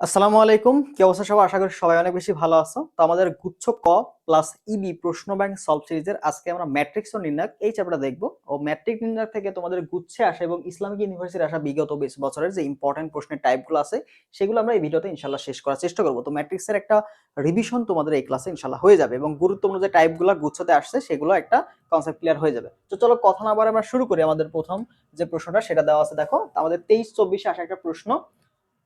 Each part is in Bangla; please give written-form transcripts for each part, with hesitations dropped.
আসসালামু আলাইকুম, কি অবস্থা সবার? আশা করি সবাই অনেক বেশি ভালো আছো। তো আমাদের গুচ্ছ ক প্লাস ইবি প্রশ্ন ব্যাংক সলভ সিরিজের আজকে আমরা ম্যাট্রিক্স ও নির্ণায়ক এই চ্যাপ্টারটা দেখবো। ও ম্যাট্রিক্স নির্ণায়ক থেকে তোমাদের গুচ্ছে আসা এবং ইসলামিক ইউনিভার্সিটির আসা বিগত 20 বছরের যে ইম্পর্টেন্ট প্রশ্নের টাইপগুলো আছে সেগুলো আমরা এই ভিডিওতে ইনশাল্লাহ শেষ করার চেষ্টা করবো। তো ম্যাট্রিক্সের একটা রিভিশন তোমাদের এই ক্লাসে ইনশাল্লাহ হয়ে যাবে এবং গুরুত্বপূর্ণ যে টাইপগুলো গুচ্ছতে আসছে সেগুলো একটা কনসেপ্ট ক্লিয়ার হয়ে যাবে। তো চলো কথা না বাড়িয়ে আমরা শুরু করি। আমাদের প্রথম যে প্রশ্নটা সেটা দেওয়া আছে, দেখো আমাদের 23-24 আসা একটা প্রশ্ন।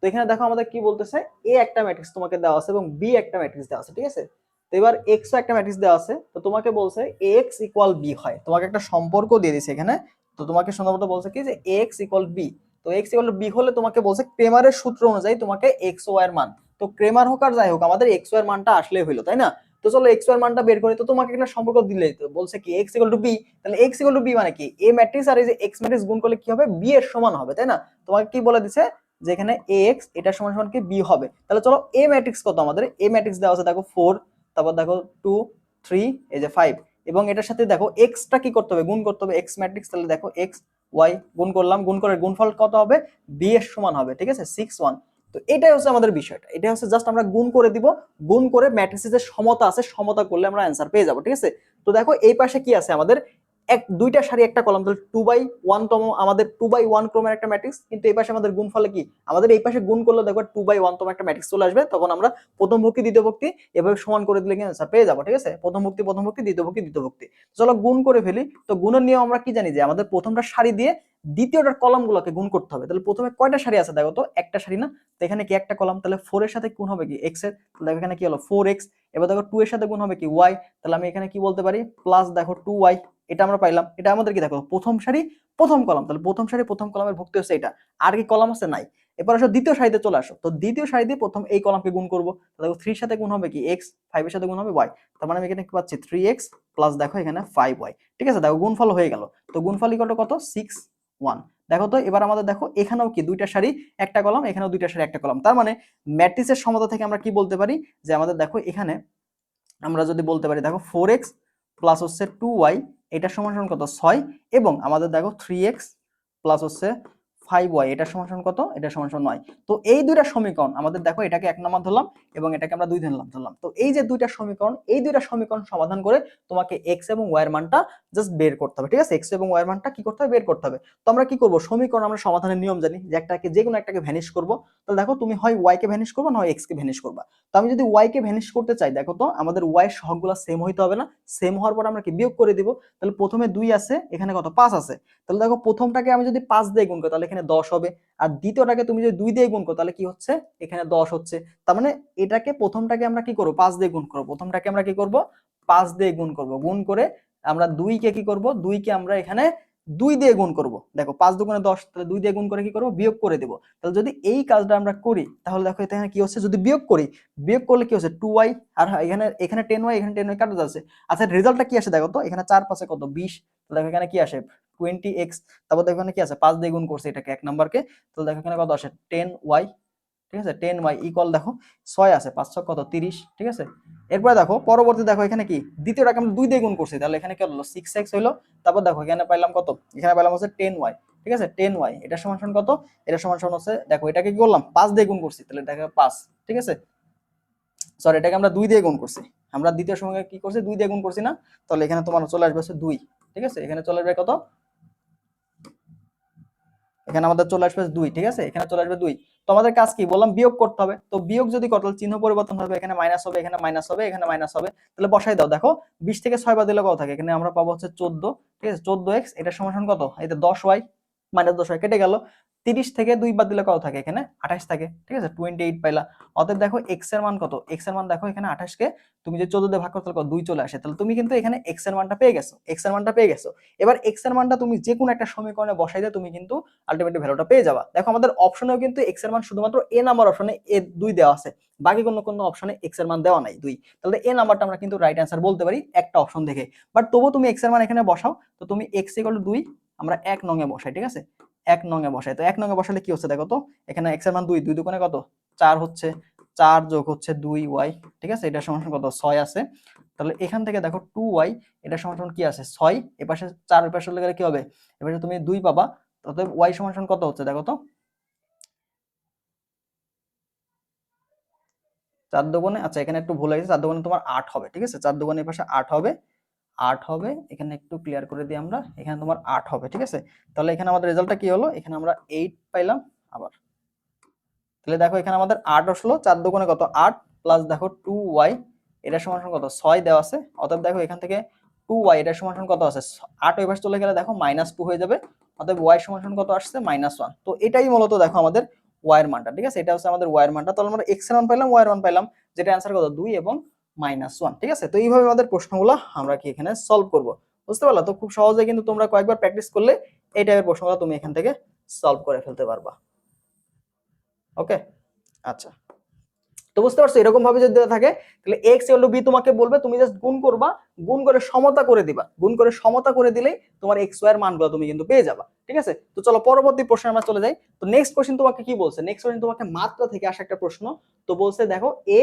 তো এখানে দেখো আমাদের কি বলতেছে, এ একটা ম্যাট্রিক্স তোমাকে দেওয়া আছে এবং বি একটা ম্যাট্রিক্স দেওয়া আছে, ঠিক আছে। তো এবার এক্স একটা ম্যাট্রিক্স দেওয়া আছে, তো তোমাকে বলছে এক্স ইকুয়াল বি হয়, তোমাকে একটা সম্পর্ক দিয়ে দিছে এখানে। তো তোমাকে সম্ভবত বলছে কি যে এক্স ইকুয়াল বি। তো এক্স ইকুয়াল বি হলে তোমাকে বলছে ক্রেমারের সূত্র অনুযায়ী তোমাকে এক্স ওয়াই এর মান, তো ক্রেমার হোক আর যাই হোক আমাদের এক্স ওয়াই এর মানটা আসলেই হইলো, তাই না। তো চলো এক্স ওয়াই এর মানটা বের করি। তো তোমাকে একটা সম্পর্ক দিলেই তো বলছে কি এক্স ইকুয়াল টু বি, তাহলে এক্স ইকুয়াল টু বি মানে কি এ ম্যাট্রিক্স আর এই যে এক্স ম্যাট্রিক্স গুণ করলে কি হবে, বি এর সমান হবে, তাই না। তোমাকে কি বলে দিছে যে এখানে এক্স এটা সমান সমান কি বি হবে। তাহলে চলো এ ম্যাট্রিক্স কত, আমাদের এ ম্যাট্রিক্স দেওয়া আছে দেখো 4, তারপর দেখো 2, 3, এই যে 5, এবং এটার সাথে দেখো এক্সটা কি করতে হবে, গুণ করতে হবে এক্স ম্যাট্রিক্স। তাহলে দেখো এক্স ওয়াই গুণ করলাম, গুণ করে গুণফল কত হবে, বি এর সমান হবে, ঠিক আছে 6, 1। তো এটাই হচ্ছে আমাদের বিষয়টা, এটা হচ্ছে জাস্ট আমরা গুণ করে দিব, গুণ করে ম্যাট্রিক্সের যে সমতা আছে সমতা করলে আমরা অ্যান্সার পেয়ে যাবো, ঠিক আছে। তো দেখো এই পাশে কি আছে আমাদের, এক দুইটা সারি একটা কলাম, তাহলে 2/1 তম আমাদের 2/1 ক্রমের একটা ম্যাট্রিক্স। কিন্তু এই পাশে আমাদের গুণফলে কি, আমাদের এই পাশে গুণ করলে দেখো 2/1 তম একটা ম্যাট্রিক্স চলে আসবে। তখন আমরা প্রথম ভক্তি দ্বিতীয় ভক্তি এভাবে সমান করে দিলে কিন্তু আনসার পেয়ে যাবো, ঠিক আছে। প্রথম ভক্তি দ্বিতীয় ভক্তি দ্বিতীয় ভক্তি। চলো গুণ করে ফেলি। তো গুণের নিয়ম আমরা কি জানি, যে আমাদের প্রথমটা সারি দিয়ে দ্বিতীয়টার কলাম গুলোকে গুণ করতে হবে। তাহলে প্রথমে কয়টা সারি আছে দেখো তো, একটা সারি না। তো এখানে কি একটা কলাম, তাহলে 4 এর সাথে গুণ হবে কি এক্স এর, তাহলে এখানে কি হলো 4x। এবার দেখো 2 এর সাথে গুণ হবে কি y, তাহলে আমি এখানে কি বলতে পারি প্লাস দেখো 2y। এটা আমরা পাইলাম, এটা আমাদের কি দেখো প্রথম সারি প্রথম কলাম, তাহলে প্রথম সারি প্রথম কলামের ভুক্তি হচ্ছে এটা। আর কি কলাম আছে, নাই। এবার আসো দ্বিতীয় সারিতে চলে আসো, তো দ্বিতীয় সারি দিয়ে প্রথম এই কলামকে গুণ করবো। দেখো 3 এর সাথে গুণ হবে কি x, 5 এর সাথে গুণ হবে y, তার মানে আমি এখানে কি পাচ্ছি 3x প্লাস দেখো এখানে 5y, ঠিক আছে। দেখো গুণফল হয়ে গেল। তো গুণফল ইকুয়াল টু কত, 6, 1। দেখো তো এবার আমাদের দেখো এখানেও কি দুইটা সারি একটা কলাম, এখানেও দুইটা সারি একটা কলাম, তার মানে ম্যাট্রিক্সের সমতা থেকে আমরা কি বলতে পারি, যে আমাদের দেখো এখানে আমরা যদি বলতে পারি দেখো 4x প্লাস হচ্ছে 2y, এটা সমান সমান কত 6, এবং আমাদের দেখো 3x প্লাস হচ্ছে 5y, এটা সমান সমান কত, এটা সমান সমান 9। তো এই দুইটা সমীকরণ আমাদের দেখো এটাকে 1 নম্বর ধরলাম এবং এটাকে আমরা 2 ধরলাম। তো এই যে দুইটা সমীকরণ, এই দুইটা সমীকরণ সমাধান করে তোমাকে x এবং y এর মানটা জাস্ট বের করতে হবে, ঠিক আছে। x এবং y এর মানটা কি করতে হবে, বের করতে হবে। তো আমরা কি করব, সমীকরণ আমরা সমাধানের নিয়ম জানি যে একটাকে যে কোনো একটাকে ভ্যানিশ করব। তাহলে দেখো তুমি হয় y কে ভ্যানিশ করবে না হয় x কে ভ্যানিশ করবা। তো আমি যদি y কে ভ্যানিশ করতে চাই, দেখো তো আমাদের y এর সহগগুলো সেম হইতে হবে না, সেম হওয়ার পর আমরা কি বিয়োগ করে দিব। তাহলে প্রথমে 2 আছে, এখানে কত 5 আছে, তাহলে দেখো প্রথমটাকে আমি যদি 5 দিয়ে গুণ করি তাহলে এখানে 10 হবে, আর দ্বিতীয়টাকে তুমি যদি 2 দিয়ে গুণ করো তাহলে কি হচ্ছে, এখানে 10 হচ্ছে। তার মানে এটাকে প্রথমটাকে আমরা কি করব, 5 দিয়ে গুণ করব, প্রথমটাকে আমরা কি করব 5 দিয়ে গুণ করব, গুণ করে আমরা 2 কে কি করব, 2 কে আমরা এখানে 2 দিয়ে গুণ করব। দেখো 5 দুগুণে 10, তাহলে 2 দিয়ে গুণ করে কি করব, বিয়োগ করে দেব। তাহলে যদি এই কাজটা আমরা করি তাহলে দেখো এখানে কি হচ্ছে, যদি বিয়োগ করি, বিয়োগ করলে কি হচ্ছে 2y, আর এখানে এখানে 10y, এখানে 10y কাটা যাচ্ছে। আচ্ছা রেজাল্টটা কি আসে দেখো তো, এখানে 4 5 কত 20, দেখো এখানে কি আসে 20x। তারপর দেখো এখানে কি আছে 5 দিয়ে গুণ করছে এটাকে এক নাম্বারকে, তাহলে দেখো এখানে কত আসে 10y, ঠিক আছে। 10y ইকুয়াল দেখো 6 আছে, 5 6 কত 30, ঠিক আছে। এরপরে দেখো পরবর্তী দেখো এখানে কি দ্বিতীয়টাকে আমরা 2 দিয়ে গুণ করছি, তাহলে এখানে কি হলো 6x হলো। তারপর দেখো এখানে পাইলাম কত, এখানে পাইলাম হচ্ছে 10y, ঠিক আছে। 10y এটা সমান সমান কত, এটা সমান সমান হচ্ছে দেখো এটাকে কি করলাম 5 দিয়ে গুণ করছি, তাহলে দেখো 5, ঠিক আছে। সরি এটাকে আমরা 2 দিয়ে গুণ করছি, আমরা দ্বিতীয় সময়ে কি করছি 2 দিয়ে গুণ করছি না, তাহলে এখানে তোমার চলে আসবে হচ্ছে 2, ঠিক আছে। এখানে চলে আসবে কত, এখানে আমাদের চলে আসবে 2, ঠিক আছে। এখানে চলে আসবে 2। তো আমাদের কাজ কি বললাম, বিয়োগ করতে হবে। তো বিয়োগ যদি করো তাহলে চিহ্ন পরিবর্তন হবে, এখানে মাইনাস হবে, এখানে মাইনাস হবে, এখানে মাইনাস হবে। তাহলে বসাই দাও, দেখো 20 থেকে 6 বাদ দিলে কত থাকে, এখানে আমরা পাবো হচ্ছে 14, ঠিক আছে। 14x এটা সমান সমান কত, এই যে 10y, মাইনাস 10y কেটে গেল। 30 থেকে 2 বাদ দিলে কত থাকে, এখানে 28 থাকে, ঠিক আছে। 28 পাইলা। অতএব দেখো x এর মান কত, x এর মান দেখো এখানে 28 কে তুমি যে 14 দিয়ে ভাগ করতে কত 2 চলে আসে, তাহলে তুমি কিন্তু এখানে x এর মানটা পেয়ে গেছো, x এর মানটা পেয়ে গেছো। এবার x এর মানটা তুমি যে কোনো একটা সমীকরণে বসাই দিয়ে তুমি কিন্তু আলটিমেটলি ভ্যালুটা পেয়ে যাবা। দেখো আমাদের অপশনেও কিন্তু x এর মান শুধুমাত্র a নাম্বার অপশনে a 2 দেওয়া আছে, বাকি কোনো অপশনে x এর মান দেওয়া নাই 2, তাহলে a নাম্বারটা আমরা কিন্তু রাইট অ্যান্সার বলতে পারি একটা অপশন দেখে। বাট তবু তুমি x এর মান এখানে বসাও, তো তুমি x = 2 আমরা 1 নং এ বসাই, ঠিক আছে। 1 নং এ বসাই, তো 1 নং এ বসালে কি হচ্ছে দেখো তো, এখানে x এর মান 2, 2 দুগুণে কত 4 হচ্ছে, 4 যোগ হচ্ছে 2y, ঠিক আছে। এটা সমান কত 6 আছে। তাহলে এখান থেকে দেখো 2y এটা সমান কি আছে 6, এপাশে 4 এর পাশে চলে গেলে কি হবে, এবারে তুমি 2 পাবা। অতএব y সমান কত হচ্ছে দেখো তো, 4 দুগুণে, আচ্ছা এখানে একটু ভুল হয়েছে, 4 দুগুণে তোমার 8 হবে, ঠিক আছে, 4 দুগুণে এই পাশে 8 হবে, 8 হবে, এখানে একটু ক্লিয়ার করে দিই আমরা, এখানে তোমার 8 হবে, ঠিক আছে। তাহলে এখানে আমাদের রেজাল্টটা কি হলো, এখানে আমরা 8 পাইলাম আবার। তাহলে দেখো এখানে আমাদের 8 আসলো, 4 দুগুণে কত 8, প্লাস দেখো 2y, এটা সমান সমান কত 6 দেওয়া আছে, অতএব দেখো এখান থেকে 2y এটা সমান সমান কত আছে, 8 ওই পাশে চলে গেলে দেখো -2 হয়ে যাবে, অতএব y সমান সমান কত আসছে -1। তো এটাই মূলত দেখো আমাদের y এর মানটা, ঠিক আছে, এটা হচ্ছে আমাদের y এর মানটা। তাহলে আমরা x এর মান পাইলাম, y এর মান পাইলাম, যেটা অ্যানসার কত 2 এবং -1, ঠিক আছে। তো এইভাবে আমাদের প্রশ্নগুলো আমরা কি এখানে সলভ করব, বুঝতে পারলা? তো খুব সহজে কিন্তু তোমরা কয়েকবার প্র্যাকটিস করলে এই টাইপের প্রশ্নগুলো তুমি এখান থেকে সলভ করে ফেলতে পারবা। ওকে, আচ্ছা, তো বুঝতে পারছো এরকম ভাবে যদি দেওয়া থাকে তাহলে x = b তোমাকে বলবে, তুমি জাস্ট গুণ করবা, গুণ করে সমতা করে দিবা, গুণ করে সমতা করে দিলেই তোমার x y এর মানগুলো তুমি কিন্তু পেয়ে যাবা, ঠিক আছে। তো চলো পরবর্তী প্রশ্নে আমরা চলে যাই। তো নেক্সট কোশ্চেন তোমাকে কি বলছে, নেক্সট কোশ্চেন তোমাকে মাত্রা থেকে আসা একটা প্রশ্ন। তো বলছে দেখো a,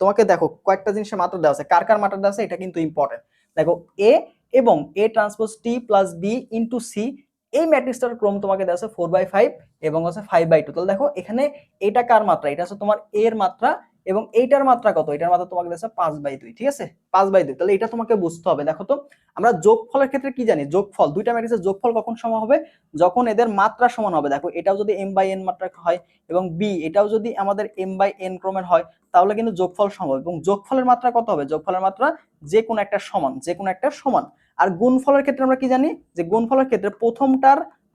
তোমাকে দেখো কয়েকটা জিনিসের মাত্রা দেওয়া আছে, কার কার মাত্রা দেওয়া আছে এটা কিন্তু ইম্পর্টেন্ট। দেখো a এবং a transpose t plus b into c, এই ম্যাট্রিক্সটার ক্রম তোমাকে দেওয়া আছে 4/5 এবং হচ্ছে 5/2। তাহলে দেখো এখানে এটা কার মাত্রা, এটা হচ্ছে তোমার a এর মাত্রা, এবং এইটার মাত্রা কত, এটার মাত্রা তোমাকে দিয়েছে 5/2, ঠিক আছে, 5/2। তাহলে এটা তোমাকে বুঝতে হবে। দেখো তো আমরা যোগফলের ক্ষেত্রে কি জানি, যোগফল দুইটা ম্যাট্রিক্সের যোগফল কখন সমান হবে, যখন এদের মাত্রা সমান হবে। দেখো এটাও যদি m/n মাত্রা হয় এবং b এটাও যদি আমাদের m/n ক্রমের হয়, তাহলে কিন্তু যোগফল সমান। এবং যোগফলের মাত্রা কত হবে, যোগফলের মাত্রা যে কোনো একটা সমান, যে কোনো একটা সমান। আর গুণফলের ক্ষেত্রে আমরা কি জানি, যে গুণফলের ক্ষেত্রে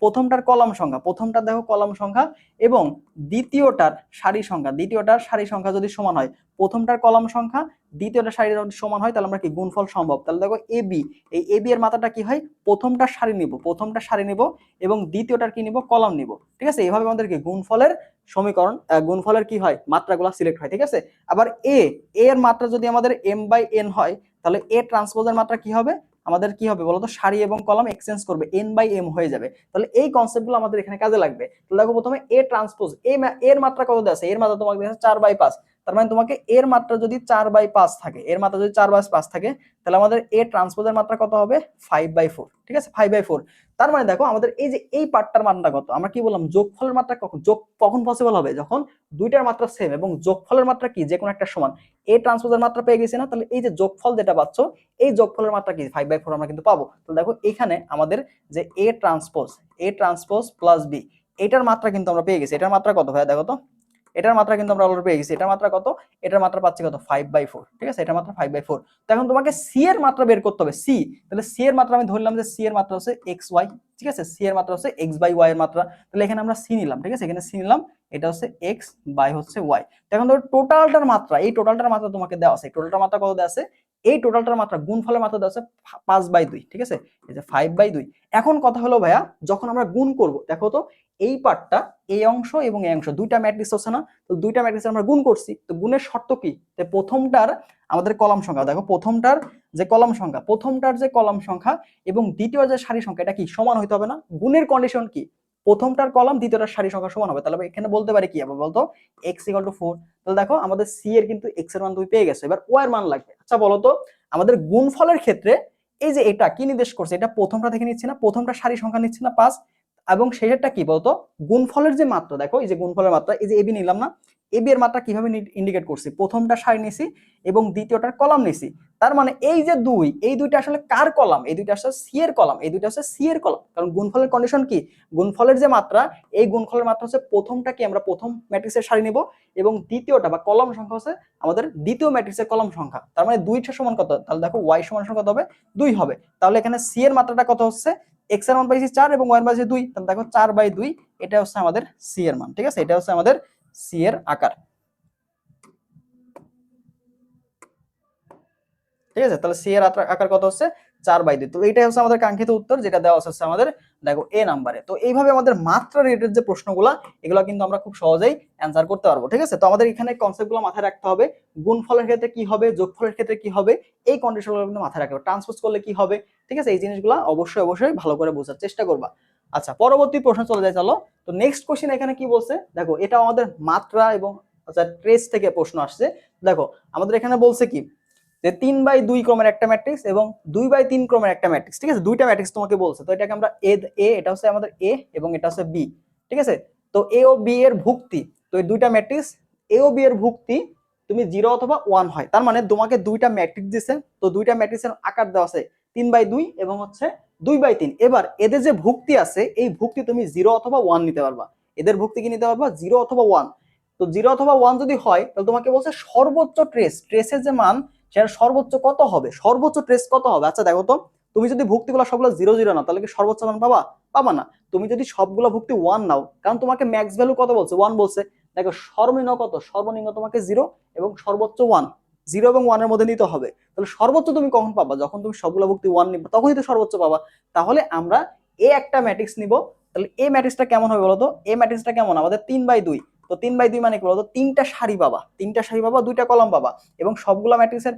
প্রথমটার কলাম সংখ্যা, প্রথমটা দেখো কলাম সংখ্যা এবং দ্বিতীয়টার সারি সংখ্যা, দ্বিতীয়টার সারি সংখ্যা যদি সমান হয়, প্রথমটার কলাম সংখ্যা দ্বিতীয়টার সারি সমান হয়, তাহলে আমরা কি গুণফল সম্ভব। তাহলে দেখো এবি, এই এবি এর মাত্রাটা কি হয়, প্রথমটার সারি নিব, প্রথমটার সারি নিব এবং দ্বিতীয়টার কি নিব, কলাম নিব, ঠিক আছে। এইভাবে আমাদের কি গুণফলের সমীকরণ, গুণফলের কি হয়, মাত্রাগুলো সিলেক্ট হয়, ঠিক আছে। আবার এ এর মাত্রা যদি আমাদের m/n হয়, তাহলে এ ট্রান্সপোজের মাত্রা কি হবে, আমাদের কি হবে বলতো, সারি এবং কলাম এক্সচেঞ্জ করবে, n/m হয়ে যাবে। তাহলে এই কনসেপ্টগুলো আমাদের এখানে কাজে লাগবে। তাহলে দেখো প্রথমে এ ট্রান্সপোজ, এর মাত্রা কত দেওয়া আছে, এর মাত্রা তোমাকে দেওয়া আছে 4/5। তার মানে তোমাকে এর মাত্রা যদি 4/5 থাকে, এর মাত্রা যদি 4/5 থাকে, তাহলে আমাদের এ ট্রান্সপোজের মাত্রা কত হবে 5/4, ঠিক আছে, 5/4। তার মানে দেখো আমাদের এই যে এই পার্টটার মানটা কত, আমরা কি বললাম, যোগফলের মাত্রা কখন পসিবল হবে, যখন দুইটার মাত্রা সেম এবং যোগফলের মাত্রা কি যে কোনো একটা সমান। এ ট্রান্সপোজের মাত্রা পেয়ে গেছি না, তাহলে এই যে যোগফল যেটা পাচ্ছ, এই যোগফলের মাত্রা কি 5/4 আমরা কিন্তু পাবো। তো দেখো এখানে আমাদের যে এ ট্রান্সপোজ প্লাস বি, এটার মাত্রা কিন্তু আমরা পেয়ে গেছি। এটার মাত্রা কত ভাই, দেখো তো, এটার মাত্রা কিন্তু আমরা অলরেডি পেয়ে গেছি। এটার মাত্রা কত, এটার মাত্রা পাচ্ছি কত 5/4, ঠিক আছে, এটার মাত্রা 5/4। তো এখন তোমাকে সি এর মাত্রা বের করতে হবে, সি। তাহলে সি এর মাত্রা আমি ধরলাম যে সি এর মাত্রা হচ্ছে xy, ঠিক আছে, সি এর মাত্রা হচ্ছে x/y এর মাত্রা। তাহলে এখানে আমরা সি নিলাম, ঠিক আছে, এখানে সি নিলাম, এটা হচ্ছে x বাই হচ্ছে y। তো এখন ধরো টোটালটার মাত্রা, এই টোটালটার মাত্রা তোমাকে দেওয়া আছে, টোটালটার মাত্রা কত দেওয়া আছে, এই টোটালটার মাত্রা গুণফলের মাত্রা দেওয়া আছে 5/2, ঠিক আছে, এই যে 5/2। এখন কথা হলো ভাইয়া, যখন আমরা গুণ করব, দেখো তো এই পার্টটা, এই অংশ এবং এই অংশ দুইটা ম্যাট্রিক্স হচ্ছে না, তো দুইটা ম্যাট্রিক্স আমরা গুণ করছি। তো গুণের শর্ত কি, যে প্রথমটার আমাদের কলাম সংখ্যা, দেখো প্রথমটার যে কলাম সংখ্যা এবং দ্বিতীয় যে সারি সংখ্যা, এটা কি সমান হইতে হবে না। গুণের কন্ডিশন কি, প্রথমটার কলাম দ্বিতীয়টার সারি সংখ্যা সমান হবে। তাহলে এখানে বলতে পারি কি, আবার বলতো x = 4। তাহলে দেখো আমাদের c এর কিন্তু x এর মান 2 পেয়ে গেছে, এবার y এর মান লাগবে। আচ্ছা বলো তো আমাদের গুণফলের ক্ষেত্রে এই যে এটা কি নির্দেশ করছে, এটা প্রথমটা থেকে নিচ্ছে না, প্রথমটা সারি সংখ্যা নিচ্ছে না 5, এবং শেষেরটা কি বলতো, গুণফলের যে মাত্রা, দেখো এই যে গুণফলের মাত্রা, এই যে এবি নিলাম না, এবি এর মাত্রা কিভাবে ইন্ডিকেট করছি, প্রথমটা সারি নিছি এবং দ্বিতীয়টার কলাম নিছি। তার মানে এই যে দুই, এই দুইটা আসলে কার কলাম, এই দুইটা আসলে সি এর কলাম, এই দুইটা হচ্ছে সি এর কলাম। কারণ গুণফলের কন্ডিশন কি, গুণফলের যে মাত্রা, এই গুণফলের মাত্রা হচ্ছে প্রথমটা কি আমরা প্রথম ম্যাট্রিক্সের সারি নিব এবং দ্বিতীয়টা বা কলাম সংখ্যা হচ্ছে আমাদের দ্বিতীয় ম্যাট্রিক্সের কলাম সংখ্যা। তার মানে দুইটা সমান কত, তাহলে দেখো y সমান কত হবে 2 হবে। তাহলে এখানে সি এর মাত্রাটা কত হচ্ছে, x এর মান পাইছি 4 এবং y এর মান পাইছি 2, তাহলে দেখো 4/2, এটা হচ্ছে আমাদের সি এর মান, ঠিক আছে, এটা হচ্ছে আমাদের সি এর আকার, ঠিক আছে। তাহলে সি এর আকার কত হচ্ছে 4/2। তো এইটাই হচ্ছে আমাদের কাঙ্ক্ষিত উত্তর, যেটা দেওয়া হচ্ছে আমাদের দেখো এ নাম্বারে। তো এইভাবে আমাদের মাত্রা রিলেটেড যে প্রশ্নগুলো, এগুলো কিন্তু আমরা খুব সহজেই অ্যান্সার করতে পারবো, ঠিক আছে। তো আমাদের এখানে কনসেপ্টগুলো মাথায় রাখতে হবে, গুণফলের ক্ষেত্রে কি হবে, যোগফলের ক্ষেত্রে কি হবে, এই কন্ডিশনগুলো কিন্তু মাথায় রাখতে হবে, ট্রান্সপোজ করলে কি হবে, ঠিক আছে, এই জিনিসগুলো অবশ্যই ভালো করে বোঝার চেষ্টা করবা। আচ্ছা পরবর্তী প্রশ্ন চলে যায়, চলো। তো নেক্সট কোশ্চেন এখানে কি বলছে, দেখো এটা আমাদের মাত্রা এবং আচ্ছা ট্রেস থেকে প্রশ্ন আসছে। দেখো আমাদের এখানে বলছে কি, যে 3/2 ক্রমের একটা ম্যাট্রিক্স এবং 2/3 ক্রমের একটা ম্যাট্রিক্স, ঠিক আছে, দুইটা ম্যাট্রিক্স তোমাকে বলছে। তো এটাকে আমরা এ এটা হচ্ছে আমাদের এ এবং এটা হচ্ছে বি, ঠিক আছে। তো এ ও বি এর ভুক্তি, তো এই দুইটা ম্যাট্রিক্স এ ও বি এর ভুক্তি তুমি 0 অথবা 1 হয়, তার মানে তোমাকে দুইটা ম্যাট্রিক্স দিছে, তো দুইটা ম্যাট্রিক্সের আকার দেওয়া আছে 3/2 এবং হচ্ছে 2/3। এবার এদের যে ভুক্তি আছে এই ভুক্তি তুমি 0 অথবা 1 নিতে পারবা, এদের ভুক্তি কি নিতে পারবা 0 অথবা 1। তো 0 অথবা 1 যদি হয় তাহলে তোমাকে বলছে সর্বোচ্চ ট্রেসের যে মান সেটা সর্বোচ্চ কত হবে, সর্বোচ্চ ট্রেস কত হবে। আচ্ছা দেখো তো, তুমি যদি ভুক্তিগুলো সবগুলো 0 0 নাও তাহলে কি সর্বোচ্চ মান পাবা? পাবা না। তুমি যদি সবগুলো ভুক্তি 1 নাও, কারণ তোমাকে ম্যাক্স ভ্যালু কত বলছে 1 বলছে, দেখো সর্বনিম্ন কত, সর্বনিম্ন তোমাকে 0 এবং সর্বোচ্চ 1, 0 এবং 1 এর মধ্যে নিতে হবে। তাহলে সর্বোচ্চ তুমি কখন পাবা? যখন তুমি সবগুলো ভুক্তি 1 নিবে তখনই তো সর্বোচ্চ পাবা। তাহলে আমরা এ একটা ম্যাট্রিক্স নিব। তাহলে এ ম্যাট্রিক্সটা কেমন হবে বলতো? এ ম্যাট্রিক্সটা কেমন আমাদের 3/2। তো 3/2 মানে কি বলতো? তিনটা সারি পাবা, তিনটা সারি পাবা, দুইটা কলাম পাবা এবং সবগুলো ম্যাট্রিক্সের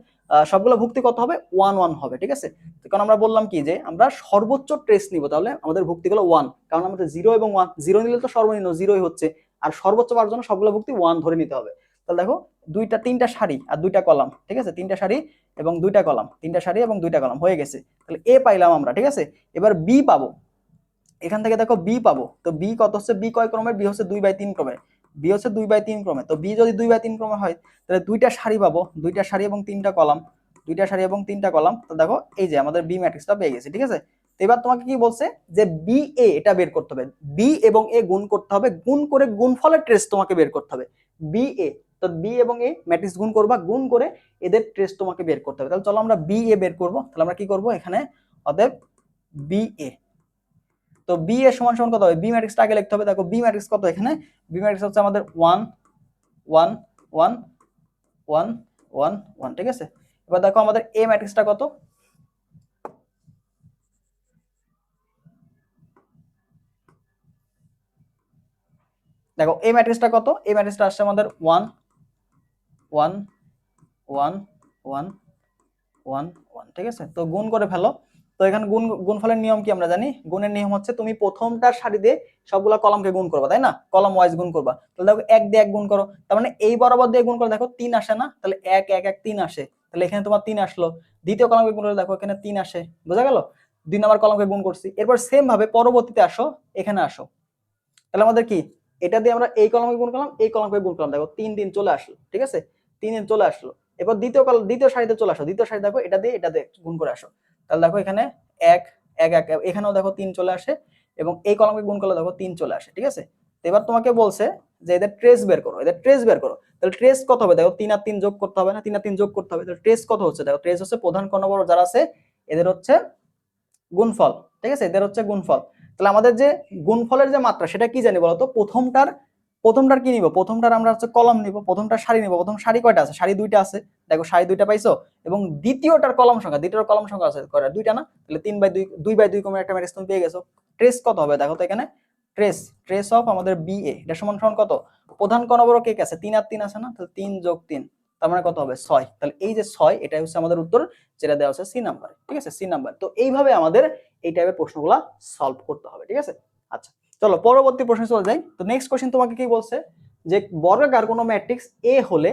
সবগুলো ভুক্তি কত হবে? 1 1 হবে, ঠিক আছে। কারণ আমরা বললাম কি যে আমরা সর্বোচ্চ ট্রেস নিব, তাহলে আমাদের ভুক্তিগুলো 1, কারণ আমাদের 0 এবং 1, 0 নিলে তো সর্বনিম্ন 0ই হচ্ছে, আর সর্বোচ্চ পাওয়ার জন্য সবগুলো ভুক্তি 1 ধরে নিতে হবে। তাহলে দেখো তিনটা সারি আর দুইটা কলাম, ঠিক আছে, তিনটা সারি এবং দুইটা কলাম, তিনটা সারি এবং দুইটা কলাম হয়ে গেছে। তাহলে এ পাইলাম আমরা, ঠিক আছে। এবার বি পাবো, এখান থেকে দেখো বি পাবো। তো বি কত হচ্ছে? বি কয় ক্রমের? বি হচ্ছে 2/3 ক্রমের। বি হচ্ছে 2/3 ক্রমে। তো বি যদি 2/3 ক্রমে হয় তাহলে দুইটা সারি পাবো, দুইটা সারি এবং তিনটা কলাম, দুইটা সারি এবং তিনটা কলাম। তো দেখো এই যে আমাদের বি ম্যাট্রিক্সটা পেয়ে গেছে, ঠিক আছে। তো এবার তোমাকে কি বলছে যে বি এ এটা বের করতে হবে, বি এবং এ গুণ করতে হবে, গুণ করে গুণফলের ট্রেস তোমাকে বের করতে হবে বি এ। তো বি এবং এ ম্যাট্রিক্স গুণ করবা, গুণ করে এদের ট্রেস তোমাকে বের করতে হবে। তাহলে চলো আমরা বি এ বের করব। তাহলে আমরা কি করব এখানে, অতএব বি এ। তো বি এর সমান সমান কত হবে? বি ম্যাট্রিক্সটা আগে লিখতে হবে। দেখো বি ম্যাট্রিক্স কত এখানে? বি ম্যাট্রিক্স হচ্ছে আমাদের 1 1 1 1 1 1, ঠিক আছে। এবার দেখো আমাদের এ ম্যাট্রিক্সটা কত? দেখো এ ম্যাট্রিক্সটা কত? এ ম্যাট্রিক্সটা আসছে আমাদের 1 1 1 1 1 1, ঠিক আছে। তো গুণ করে ফেলো। তো এখানে গুণফলের নিয়ম কি আমরা জানি? গুণের নিয়ম হচ্ছে তুমি প্রথমটার সারি দিয়ে সবগুলা কলামকে গুণ করবা, তাই না? কলাম ওয়াইজ গুণ করবা। তাহলে দেখো 1 দিয়ে 1 গুণ করো, তার মানে এই বরাবর দিয়ে গুণ করে দেখো 3 আসে না? তাহলে 1 1 1 3 আসে, তাহলে এখানে তোমার 3 আসলো। দ্বিতীয় কলামকে গুণ করে দেখো এখানে 3 আসে, বোঝা গেল? 2 নম্বর কলামকে গুণ করছি। এরপর সেম ভাবে পরবর্তীতে আসো, এখানে আসো। তাহলে আমাদের কি, এটা দিয়ে আমরা এই কলামকে গুণ করলাম, এই কলামকে গুণ করলাম, দেখো 3 3 চলে আসলো, ঠিক আছে। 3 3 চলে আসলো। এবার দ্বিতীয় সারিতে চলে আসো, দ্বিতীয় সারি দেখো এটা দিয়ে গুণ করে আসো। তাহলে দেখো এখানে 1 1 1, এখানেও দেখো 3 চলে আসে এবং এই কলামকে গুণ করলে দেখো 3 চলে আসে, ঠিক আছে। তো এবার তোমাকে বলছে যে এদের ট্রেস বের করো, এদের ট্রেস বের করো। তাহলে ট্রেস কত হবে? দেখো 3 আর 3 যোগ করতে হবে না? 3 আর 3 যোগ করতে হবে। তাহলে ট্রেস কত হচ্ছে? দেখো ট্রেস হচ্ছে প্রধান কর্ণবর্গ যারা আছে এদের হচ্ছে গুণফল, ঠিক আছে, এদের হচ্ছে গুণফল। তাহলে আমাদের যে গুণফলের যে মাত্রা সেটা কি জানি বলতো? প্রথমটার কি নিব? প্রথমটার আমরা হচ্ছে কলম নিব, প্রথমটার সারি নিব। প্রথম সারি কয়টা আছে? সারি দুইটা আছে, দেখো সারি দুইটা পাইছো। এবং দ্বিতীয়টার কলম সংখ্যা আছে কয়টা? দুইটা না? তাহলে 3/2 2/2 কমে একটা ম্যাট্রিক্স তুমি পেয়ে গেছো। ট্রেস কত হবে দেখো তো এখানে? ট্রেস অফ আমাদের বি এ এটা সমান সমান কত? প্রধান কর্ণবর্গ কে আছে? 3 আর 3 আছে না? তাহলে 3 যোগ 3, তার মানে কত হবে? 6। তাহলে এই যে 6 এটাই হচ্ছে আমাদের উত্তর, যেটা দেওয়া আছে সি নাম্বার, ঠিক আছে, সি নাম্বার। তো এইভাবে আমাদের এই টাইপের প্রশ্নগুলো সলভ করতে হবে, ঠিক আছে। আচ্ছা চলো পরবর্তী প্রশ্নে চলে যাই। তো নেক্সট কোশ্চেন তোমাকে কি বলছে যে বর্গাকার কোনো ম্যাট্রিক্স এ হলে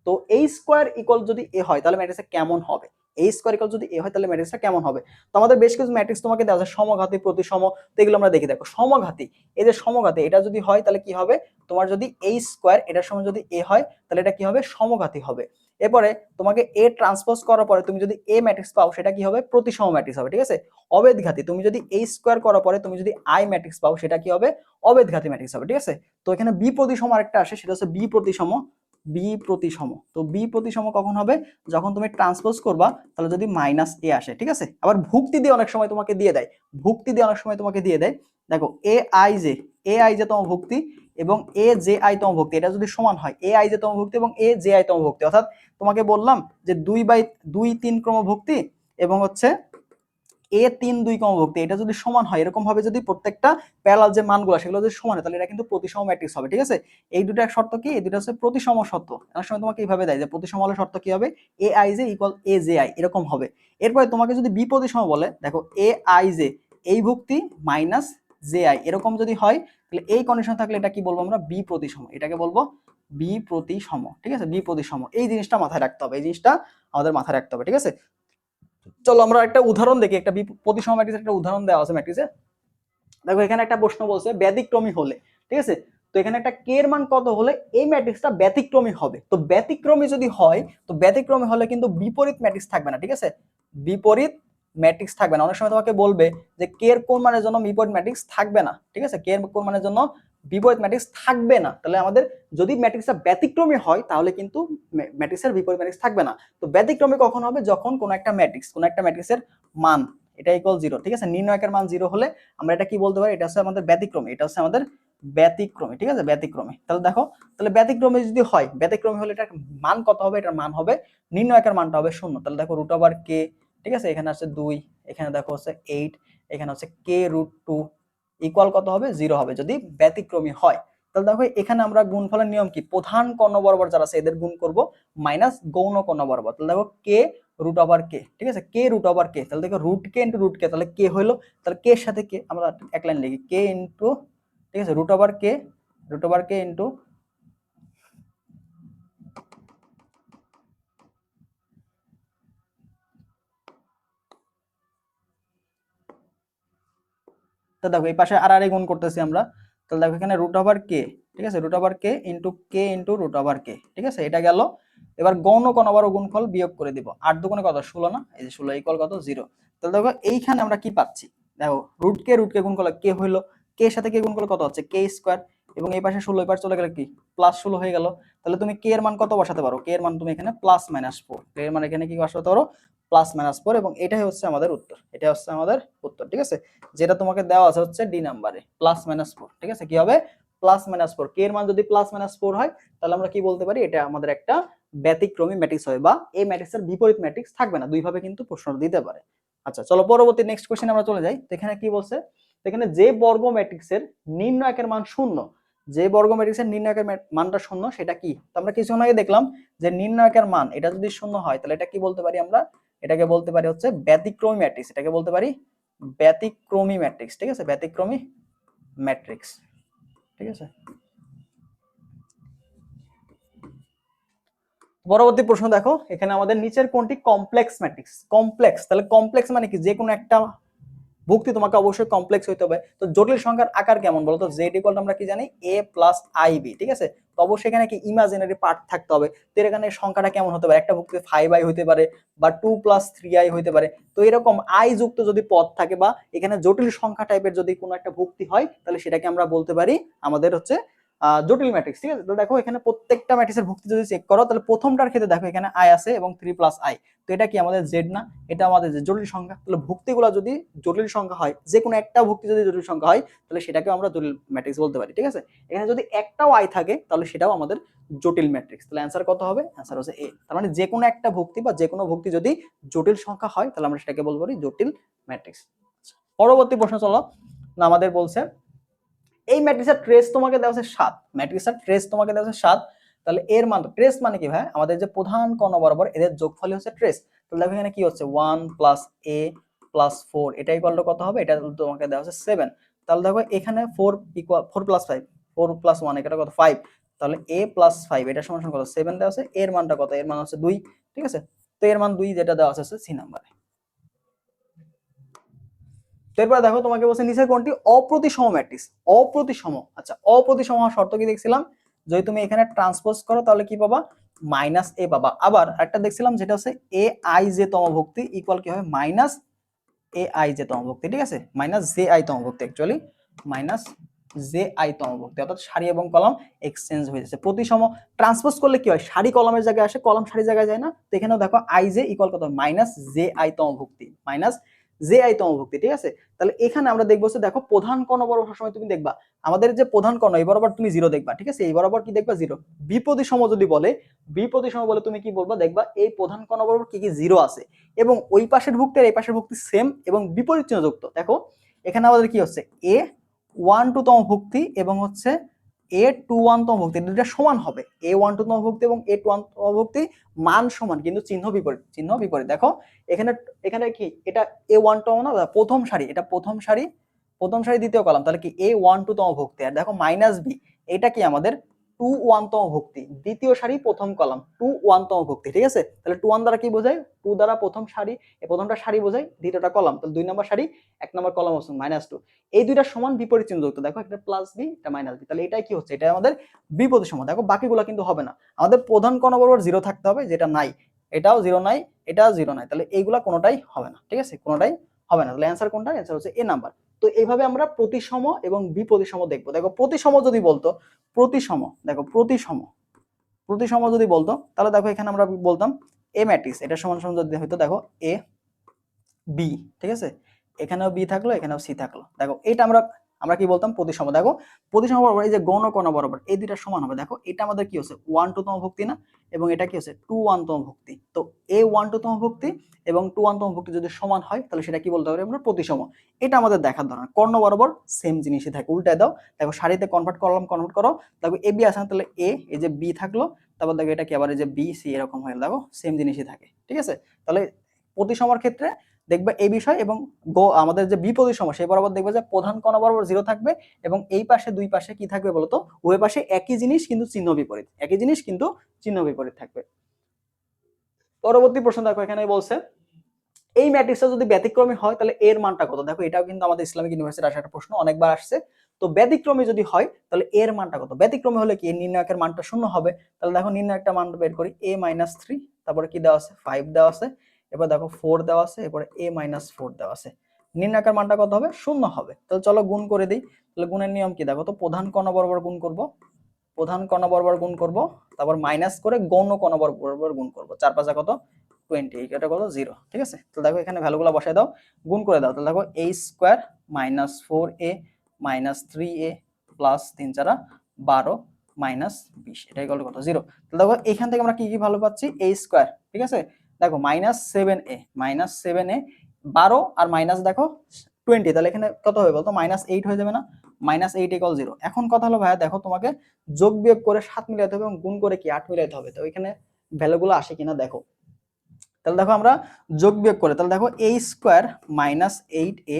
তো এই স্কোয়ার ইকুয়াল যদি এ হয় তাহলে ম্যাট্রিক্সটা কেমন হবে? এই স্কোয়ার ইকুয়াল যদি এ হয় তাহলে ম্যাট্রিক্সটা কেমন হবে? তো আমাদের বেশ কিছু ম্যাট্রিক্স তোমাকে দেওয়া আছে, সমঘাতী, প্রতিসম। তো এগুলো আমরা দেখি। দেখো সমঘাতী, এই যে সমঘাতী এটা যদি হয় তাহলে কি হবে? তোমার যদি এই স্কোয়ার এটার সমান যদি এ হয় তাহলে এটা কি হবে? সমঘাতী হবে। এরপরে তোমাকে এ ট্রান্সপোজ করার পরে তুমি যদি এ ম্যাট্রিক্স পাও সেটা কি হবে? প্রতিসম ম্যাট্রিক্স হবে, ঠিক আছে। অবেদঘাতী, তুমি যদি এই স্কোয়ার করার পরে তুমি যদি আই ম্যাট্রিক্স পাও সেটা কি হবে? অবেদঘাতী ম্যাট্রিক্স হবে, ঠিক আছে। তো এখানে বি প্রতিসম আরেকটা আসে, সেটা হচ্ছে বি প্রতিসম। বি প্রতিসম, তো বি প্রতিসম কখন হবে? যখন তুমি ট্রান্সপোজ করবা তাহলে যদি মাইনাস এ আসে, ঠিক আছে। আবার ভুক্তি দিয়ে অনেক সময় তোমাকে দিয়ে দেয়, ভুক্তি দিয়ে অনেক সময় তোমাকে দিয়ে দেয়। দেখো এ আই যে তম ভুক্তি এবং এ জে আই তম ভুক্তি এটা যদি সমান হয়, এ আই যে তম ভুক্তি এবং এ জে আই তম ভুক্তি, অর্থাৎ তোমাকে বললাম যে 2/2 ক্রম ভুক্তি এবং হচ্ছে এ 3 2 ক্রমভুক্তি এটা যদি সমান হয়, এরকম ভাবে যদি প্রত্যেকটা প্যারালাল যে মানগুলো সেগুলো যদি সমান হয় তাহলে এটা কিন্তু প্রতিসম ম্যাট্রিক্স হবে, ঠিক আছে। এই দুটো এক শর্ত কি? এই দুটো হচ্ছে প্রতিসম শর্ত। অনেক সময় তোমাকে এইভাবে দেয় যে প্রতিসম হলে শর্ত কি হবে? A I J equal A J I, এরকম হবে। এরপরে তোমাকে যদি বি প্রতিসম বলে, দেখো এ আই জে এই ভুক্তি মাইনাস জে আই এরকম যদি হয় তাহলে এই কন্ডিশন থাকলে এটা কি বলবো আমরা? বি প্রতিসম, এটাকে বলবো বি প্রতিসম, ঠিক আছে, বি প্রতিসম। এই জিনিসটা মাথায় রাখতে হবে, এই জিনিসটা আমাদের মাথায় রাখতে হবে, ঠিক আছে। চলো আমরা একটা উদাহরণ দেখি, একটা প্রতিসম ম্যাট্রিক্সের একটা উদাহরণ দেওয়া আছে ম্যাট্রিক্সে। দেখো এখানে একটা প্রশ্ন বলছে ব্যতিক্রমী হলে, ঠিক আছে। তো এখানে একটা কে এর মান কত হলে এই ম্যাট্রিক্সটা ব্যতিক্রমী হবে। তো ব্যতিক্রমী যদি হয়, তো ব্যতিক্রমী হলে কিন্তু বিপরীত ম্যাট্রিক্স থাকবে না, ঠিক আছে, বিপরীত ম্যাট্রিক্স থাকবে না। অনেক সময় তোমাকে বলবে যে কে এর কোন মানের জন্য বিপরীত ম্যাট্রিক্স থাকবে না, ঠিক আছে, কে এর কোন মানের জন্য বিপরীত ম্যাট্রিক্স থাকবে না, তাহলে আমাদের যদি ম্যাট্রিক্সটা ব্যতিক্রমী হয় তাহলে কিন্তু ম্যাট্রিক্সের বিপরীত ম্যাট্রিক্স থাকবে না। তো ব্যতিক্রমী কখন হবে, যখন কোন একটা ম্যাট্রিক্সের মান এটা ইকুয়াল 0, ঠিক আছে, নির্ণায়কের মান 0 হলে আমরা এটা কি বলতে পারি, এটা হচ্ছে আমাদের ব্যতিক্রমী, এটা হচ্ছে আমাদের ব্যতিক্রমী, ঠিক আছে, ব্যতিক্রমী। তাহলে দেখো, তাহলে ব্যতিক্রমী যদি হয়, ব্যতিক্রমী হলে এটার মান কত হবে, এটার মান হবে, নির্ণায়কের মানটা হবে 0। তাহলে দেখো √k, ঠিক আছে, এখানে আছে 2, এখানে দেখো হচ্ছে 8, এখানে হচ্ছে k√2 ইকুয়াল কত হবে, 0 হবে যদি ব্যতিক্রমী হয়। তাহলে দেখো এখানে আমরা গুণফলের নিয়ম কি, প্রধান কর্ণ বরাবর যারা আছে এদের গুণ করব মাইনাস গৌণ কর্ণ বরাবর। তাহলে দেখো k√k, ঠিক আছে, k√k, তাহলে দেখো √k ইনটু √k, তাহলে k হলো, তাহলে k এর সাথে k আমরা এক লাইন লিখি, k ইনটু, ঠিক আছে, √k ইনটু, তো দেখো এই পাশে আর গুণ করতেছি আমরা, তাহলে দেখো এখানে √k, ঠিক আছে, √k into k into √k, ঠিক আছে, এটা গেল। এবার গৌণ কোণ আবার গুণফল বিয়োগ করে দিব, 8 দুগুণে কত, 16 না, এই যে 16 ইকুয়াল কত, 0। তাহলে দেখো এইখানে আমরা কি পাচ্ছি, দেখো √k গুণ করলে k হইলো, k এর সাথে k গুণ করলে কত হচ্ছে, k², এবং এই পাশে 16 এই পাশে চলে গেলে কি +16 হয়ে গেল। তাহলে তুমি k এর মান কত বসাতে পারো, k এর মান তুমি এখানে +-4, k এর মান এখানে কি বসাতে পারো, +-4, এবং এটাই হচ্ছে আমাদের উত্তর, এটা হচ্ছে আমাদের উত্তর, ঠিক আছে, যেটা তোমাকে দেওয়া আছে হচ্ছে ডি নাম্বারে, +-4, ঠিক আছে, কি হবে, +-4, কে এর মান যদি +-4 হয় তাহলে আমরা কি বলতে পারি, এটা আমাদের একটা ব্যতিক্রমী ম্যাট্রিক্স হবে, বা এই ম্যাট্রিক্সের বিপরীত ম্যাট্রিক্স থাকবে না। দুই ভাবে কিন্তু প্রশ্ন দিতে পারে। আচ্ছা চলো পরবর্তী নেক্সট কোশ্চেন আমরা চলে যাই। তো এখানে কি বলছে, এখানে যে বর্গ ম্যাট্রিক্সের নির্ণায়কের মান 0, যে বর্গ ম্যাট্রিক্সের নির্ণায়কের মানটা 0 সেটা কি, তো আমরা কিছুক্ষণ আগে দেখলাম যে নির্ণায়কের মান এটা যদি 0 হয় তাহলে এটা কি বলতে পারি আমরা, এটাকে বলতে পারি হচ্ছে ব্যতিক্রমী ম্যাট্রিক্স, এটাকে বলতে পারি ব্যতিক্রমী ম্যাট্রিক্স, ঠিক আছে, ব্যতিক্রমী ম্যাট্রিক্স, ঠিক আছে। পরবর্তী প্রশ্ন দেখো, এখানে আমাদের নিচের কোনটি কমপ্লেক্স ম্যাট্রিক্স, কমপ্লেক্স, তাহলে কমপ্লেক্স মানে কি, যে কোনো একটা ভুক্তি তোমাকে অবশ্যই কমপ্লেক্স হইতে হবে। তো জটিল সংখ্যার আকার কেমন বলতো, জেড ইকুয়াল আমরা কি জানি, a প্লাস আই বি, ঠিক আছে, তো অবশ্যই এখানে কি ইমাজিনারি পার্ট থাকতে হবে। তো এখানে সংখ্যাটা কেমন হতে পারে, একটা ভুক্তিতে 5i হইতে পারে, বা 2 + 3i হইতে পারে। তো এরকম আই যুক্ত যদি পদ থাকে, বা এখানে জটিল সংখ্যা টাইপের যদি কোনো একটা ভুক্তি হয়, তাহলে সেটাকে আমরা বলতে পারি আমাদের হচ্ছে জটিল ম্যাট্রিক্স, ঠিক আছে। তো দেখো এখানে প্রত্যেকটা ম্যাট্রিক্সের ভুক্তি যদি চেক করো, তাহলে প্রথমটার ক্ষেত্রে দেখো এখানে আই আছে এবং 3 + i, তো এটা কি আমাদের জেড না, এটা আমাদের যে জটিল সংখ্যা। তাহলে ভুক্তিগুলো যদি জটিল সংখ্যা হয়, যে কোনো একটা ভুক্তি যদি জটিল সংখ্যা হয়, তাহলে সেটাকে আমরা জটিল ম্যাট্রিক্স বলতে পারি, ঠিক আছে। এখানে যদি একটাও আই থাকে তাহলে সেটাও আমাদের জটিল ম্যাট্রিক্স। তাহলে অ্যান্সার কত হবে, অ্যান্সার হচ্ছে এ। তার মানে যে কোনো একটা ভুক্তি বা যে কোনো ভুক্তি যদি জটিল সংখ্যা হয় তাহলে আমরা সেটাকে বলবো জটিল ম্যাট্রিক্স। পরবর্তী প্রশ্ন চলো, না আমাদের বলছে এই ম্যাট্রিক্সের ট্রেস তোমাকে দেওয়া আছে 7, ম্যাট্রিক্সের ট্রেস তোমাকে দেওয়া আছে 7, তাহলে এর মান, ট্রেস মানে কি ভাই, আমাদের যে প্রধান কর্ণ বরাবর এদের যোগফলই হচ্ছে ট্রেস। তাহলে দেখো এখানে কি হচ্ছে 1 + a + 4, এটা ইকুয়াল টু কত হবে, এটা তোমাকে দেওয়া আছে 7। তাহলে দেখো এখানে 4 ইকুয়াল 4 + 5, 4 + 1 এটা কত 5, তাহলে a + 5 এটা সমান সমান কত 7 দেওয়া আছে, এর মানটা কত, এর মান হচ্ছে 2, ঠিক আছে। তো এর মান 2 যেটা দেওয়া আছে সি নাম্বারে। এরপর দেখো তোমাকে বলছে নিচের কোনটি অপ্রতিসম ম্যাট্রিক্স, অপ্রতিসম। আচ্ছা অপ্রতিসম হওয়ার শর্ত কি দেখছিলাম, যদি তুমি এখানে ট্রান্সপোজ করো তাহলে কি পাবা, -a পাবা। আবার একটা দেখছিলাম যেটা হচ্ছে a i j তম ভুক্তি ইকুয়াল কি হবে, -a i j তম ভুক্তি, ঠিক আছে, -j i তম ভুক্তি, অ্যাকচুয়ালি -j i তম ভুক্তি, অর্থাৎ সারি এবং কলাম এক্সচেঞ্জ হয়ে যাচ্ছে। প্রতিসম ট্রান্সপোজ করলে কি হয়, সারি কলামের জায়গায় আসে, কলাম সারি জায়গায় যায় না। তো এখানেও দেখো i j ইকুয়াল কত, -j i তম ভুক্তি, j i তম ভুক্তি, ঠিক আছে। তাহলে এখানে আমরা দেখবো যে দেখো প্রধান কর্ণ বরাবর সবসময় তুমি দেখবা আমাদের যে প্রধান কর্ণ এই বরাবর তুমি 0 দেখবা, ঠিক আছে, এই বরাবর কি দেখবা 0। বিপদী সম যদি বলে, বিপদী সম বলে তুমি কি বলবা, দেখবা এই প্রধান কর্ণ বরাবর কি কি 0 আছে, এবং ওই পাশের ভুক্তি আর এই পাশের ভুক্তি সেম এবং বিপরীত চিহ্ন যুক্ত। দেখো এখানে আমাদের কি হচ্ছে a12 তম ভুক্তি এবং হচ্ছে a21 তম ভুক্তি, দুটো সমান হবে, a12 তম ভুক্তি এবং a21 তম ভুক্তি মান সমান কিন্তু চিহ্ন বিপরীত, চিহ্ন বিপরীত। দেখো এখানে এখানে কি এটা a12 না, প্রথম সারি, এটা প্রথম সারি দ্বিতীয় কলাম, তাহলে কি a12 তম ভুক্তি, আর দেখো -b এটা কি আমাদের টু ওয়ানতম ভুক্তি, দ্বিতীয় সারি প্রথম কলাম, টু ওয়ানতম ভুক্তি, ঠিক আছে। তাহলে টু ওয়ান দ্বারা কি বোঝায়, টু দ্বারা প্রথম সারি, প্রথমটা সারি বোঝায়, দ্বিতীয়টা কলাম, তাহলে 2 নম্বর সারি 1 নম্বর কলাম হচ্ছে -2। এই দুইটা সমান বিপরীত চিহ্ন যুক্ত, দেখো একটা প্লাস বি এটা মাইনাস বি, তাহলে এটাই কি হচ্ছে, এটা আমাদের বি প্রতিসম। দেখো বাকিগুলো কিন্তু হবে না, আমাদের প্রধান কোণ বরাবর 0 থাকতে হবে, যেটা নাই, এটাও 0 নাই, এটাও 0 নাই, তাহলে এইগুলা কোনোটাই হবে না, ঠিক আছে, কোনোটাই হবে না। তাহলে অ্যান্সার কোনটা, অ্যান্সার হচ্ছে এ নাম্বার। তো এইভাবে আমরা প্রতিসম এবং বিপ্রতিসম দেখবো। দেখো প্রতিসম যদি বলতো, প্রতিসম, দেখো প্রতিসম, প্রতিসম যদি বলতো, তাহলে দেখো এখানে আমরা বলতাম এ ম্যাট্রিক্স, এটা সমান সমান যদি হইতো, দেখো এ বি, ঠিক আছে, এখানেও বি থাকলো, এখানেও সি থাকলো, দেখো এটা আমরা আমরা কি বলতাম, প্রতিসম। দেখো প্রতিসম বরাবর এই যে গৌণ কোণ বরাবর এই দুইটা সমান হবে, দেখো এটা আমাদের কি হচ্ছে 1 2 তম ভুক্তি না, এবং এটা কি হচ্ছে 2 1 তম ভুক্তি। তো এ 1 2 তম ভুক্তি এবং 2 1 তম ভুক্তি যদি সমান হয়, তাহলে সেটা কি বলতে পারি আমরা, প্রতিসম। এটা আমাদের দেখার ধরন, কর্ণ বরাবর সেম জিনিসই থাকে, উল্টায় দাও, দেখো সারিতে কনভার্ট করলাম, কনভার্ট করো, দেখো এ বি আছে না, তাহলে এ, এই যে বি থাকলো, তারপর দেখো এটা কি আবার এই যে বি সি এরকম হয়ে, দেখো সেম জিনিসই থাকে, ঠিক আছে। তাহলে প্রতিসমর ক্ষেত্রে দেখবে এই বিষয়, এবং আমাদের যে বিপরীত সেই বরাবর দেখবে যে প্রধান কোণ বরাবর 0 থাকবে, এবং এই পাশে দুই পাশে কি থাকবে বলতো, উভয় পাশে একই জিনিস কিন্তু চিহ্ন বিপরীত, একই জিনিস কিন্তু চিহ্ন বিপরীত থাকবে। পরবর্তী প্রশ্ন দেখো এখানে বলছে এই ম্যাট্রিক্সটা যদি ব্যতিক্রমী হয় তাহলে এর মানটা কত। দেখো এটাও কিন্তু আমাদের ইসলামিক ইউনিভার্সিটির আসা একটা প্রশ্ন, অনেকবার আসছে। তো ব্যতিক্রমী যদি হয় তাহলে এর মানটা কত, ব্যতিক্রমী হলে কি নির্ণায়কের মানটা শূন্য হবে। তাহলে দেখো নির্ণায়কটা মান বের করি, a-3, তারপরে কি দেওয়া আছে 5 দেওয়া আছে, এবার দেখো 4 দেওয়া আছে, এরপরে a-4 দেওয়া আছে, নির্ণায়কের মানটা কত হবে, শূন্য হবে। তাহলে চলো গুণ করে দিই। তাহলে গুণের নিয়ম কি, দেখো তো প্রধান কোণ বরাবর গুণ করব, প্রধান কোণ বরাবর গুণ করব, তারপর মাইনাস করে গৌণ কোণ বরাবর গুণ করব, 4 5 কত 20, এটা কত 0, ঠিক আছে। তো দেখো এখানে ভ্যালুগুলো বসায় দাও, গুণ করে দাও, তাহলে দেখো a square -4a -3a plus 3 4 12 -20, এটা ইকুয়াল টু কত 0। তাহলে দেখো এখান থেকে আমরা কি কি ভ্যালু পাচ্ছি, a স্কয়ার, ঠিক আছে, দেখো -7a 12 আর মাইনাস দেখো 20, তাহলে এখানে কত হবে বলতো, -8 হয়ে যাবে না, -8 = 0। এখন কথা হলো ভাইয়া দেখো তোমাকে যোগ বিয়োগ করে 7 মিলাতে হবে এবং গুণ করে কি 8 মিলাতে হবে, তো এখানে ভ্যালুগুলো আসে কিনা দেখো। তাহলে দেখো আমরা যোগ বিয়োগ করে, তাহলে দেখো a স্কয়ার -8a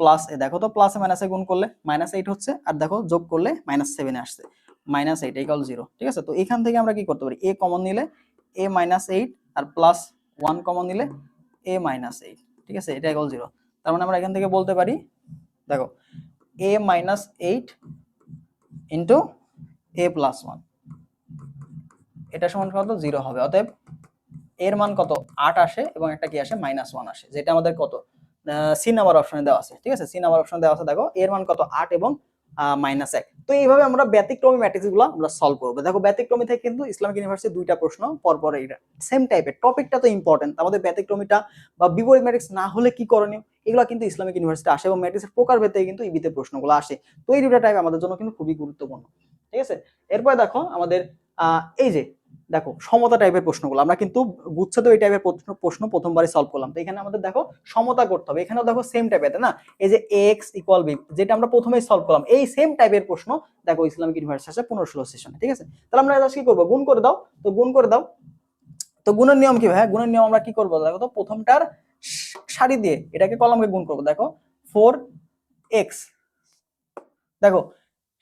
প্লাস এ, দেখো তো প্লাসে মাইনাসে গুণ করলে -8 হচ্ছে, আর দেখো যোগ করলে -7 এ আসছে, -8 = 0, ঠিক আছে। তো এখান থেকে আমরা কি করতে পারি, a কমন নিলে a -8 আর প্লাস 1 কমন নিলে a -8, ঠিক আছে, এটা = 0। তার মানে আমরা এখান থেকে বলতে পারি, দেখো a -8 ইনটু a + 1, এটা সমান কত 0 হবে। অতএব এর মান কত 8 আসে এবং একটা কি আসে -1 আসে, যেটা আমাদের কত সি নাম্বার অপশনে দেওয়া আছে, ঠিক আছে, সি নাম্বার অপশনে দেওয়া আছে। দেখো এর মান কত 8 এবং -1। তো এইভাবে আমরা ব্যতিক্রমী ম্যাট্রিক্সগুলো আমরা সলভ করব। দেখো ব্যতিক্রমী থেকে কিন্তু ইসলামিক ইউনিভার্সিটি দুইটা প্রশ্ন পরপর এইটা সেম টাইপের, টপিকটা তো ইম্পর্টেন্ট, আমাদের ব্যতিক্রমীটা বা বিপরীত ম্যাট্রিক্স না হলে কি করণীয়, এগুলো কিন্তু ইসলামিক ইউনিভার্সিটি আসে, এবং ম্যাট্রিক্সের প্রকারভেদ থেকে কিন্তু ইবিতে প্রশ্নগুলো আসে। তো এই দুটো টাইপ আমাদের জন্য কিন্তু খুবই গুরুত্বপূর্ণ, ঠিক আছে। এরপরে দেখো আমাদের এই যে দেখো সমতা টাইপের প্রশ্নগুলো আমরা কিন্তু গুচ্ছ তো এই টাইপের প্রশ্ন প্রথমবারই সলভ করলাম। তো এখানে আমাদের দেখো সমতা করতে হবে, এখানেও দেখো সেম টাইপের, তাই না, এই যে x = b যেটা আমরা প্রথমেই সলভ করলাম, এই সেম টাইপের প্রশ্ন দেখো ইসলামিক ইউনিভার্সিটি আছে 15-16 সেশনে, ঠিক আছে। তাহলে আমরা আজকে কি করব, গুণ করে দাও, তো গুণ করে দাও। তো গুণের নিয়ম কি ভাই, গুণের নিয়ম আমরা কি করব, দেখো তো প্রথমটার সারি দিয়ে এটাকে কলামে গুণ করব, দেখো 4x, দেখো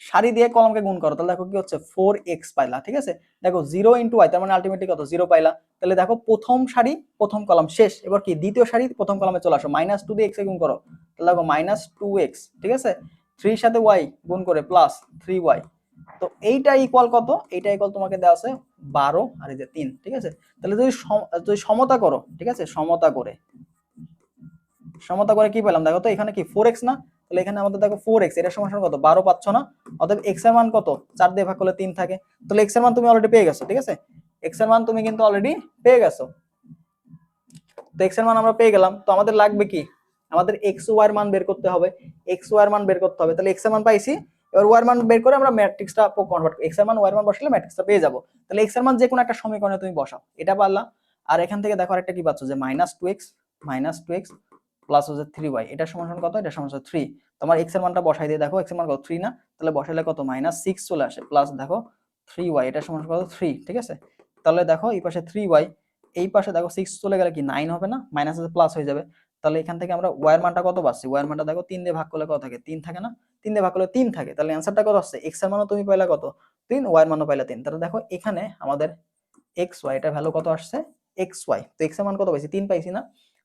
সারি দিয়ে কলমকে গুণ করো, তাহলে দেখো কি হচ্ছে 4x পাইলা, ঠিক আছে। দেখো 0 * y, তার মানে আলটিমেটলি কত 0 পাইলা। তাহলে দেখো প্রথম সারি প্রথম কলাম শেষ, এবার কি দ্বিতীয় সারি প্রথম কলামে চলে আসো, -2 দিয়ে x এ গুণ করো, তাহলে দেখো -2x, ঠিক আছে, 3 এর সাথে y গুণ করে প্লাস 3y। তো এইটা ইকুয়াল কত, এইটা ইকুয়াল তোমাকে দেওয়া আছে 12 আর এই যে 3, ঠিক আছে। তাহলে যদি সমতা করো, ঠিক আছে, সমতা করে কি পেলাম, দেখো তো এখানে কি 4x না, তাহলে এখানে আমাদের দেখো 4x, এটা সমান কত 12 পাচ্ছ না, অতএব x এর মান কত 4 দিয়ে ভাগ করলে 3 থাকে, তাহলে x এর মান তুমি অলরেডি পেয়ে গেছো, ঠিক আছে, x এর মান তুমি কিন্তু অলরেডি পেয়ে গেছো। তো x এর মান আমরা পেয়ে গেলাম, তো আমাদের লাগবে কি, আমাদের x ও y এর মান বের করতে হবে, x ও y এর মান বের করতে হবে। তাহলে x এর মান পাইছি, এবার y এর মান বের করে আমরা ম্যাট্রিক্সটা কনভার্ট, x এর মান y এর মান বসালে ম্যাট্রিক্সটা পেয়ে যাব। তাহলে x এর মান যে কোনো একটা সমীকরণে তুমি বসাও, এটা পারলা। আর এখান থেকে দেখো আরেকটা কি পাচ্ছ, যে -2x প্লাস হচ্ছে 3y, এটা সমান কত, এটা সমান 3। তোমার x এর মানটা বসাই দিয়ে, দেখো x এর মান কত 3 না, তাহলে বসাইলে কত -6 চলে আসে, প্লাস দেখো 3y, এটা সমান কত 3, ঠিক আছে। তাহলে দেখো এই পাশে 3y, এই পাশে দেখো 6 চলে গেলে কি 9 হবে না, মাইনাস আছে প্লাস হয়ে যাবে। তাহলে এখান থেকে আমরা y এর মানটা কত পাচ্ছি, y এর মানটা দেখো 3 দিয়ে ভাগ করলে কত থাকে, 3 থাকে না, 3 দিয়ে ভাগ করলে 3 থাকে। তাহলে অ্যানসারটা কত আসছে, x এর মানও তুমি পাইলা কত 3, ওয়াই এর মানও পাইলা 3। তাহলে দেখো এখানে আমাদের এক্স ওয়াই এটা ভ্যালু কত আসছে, এক্স ওয়াই। তো এক্স এর মান কত পাইছি, 3 পাইছি না?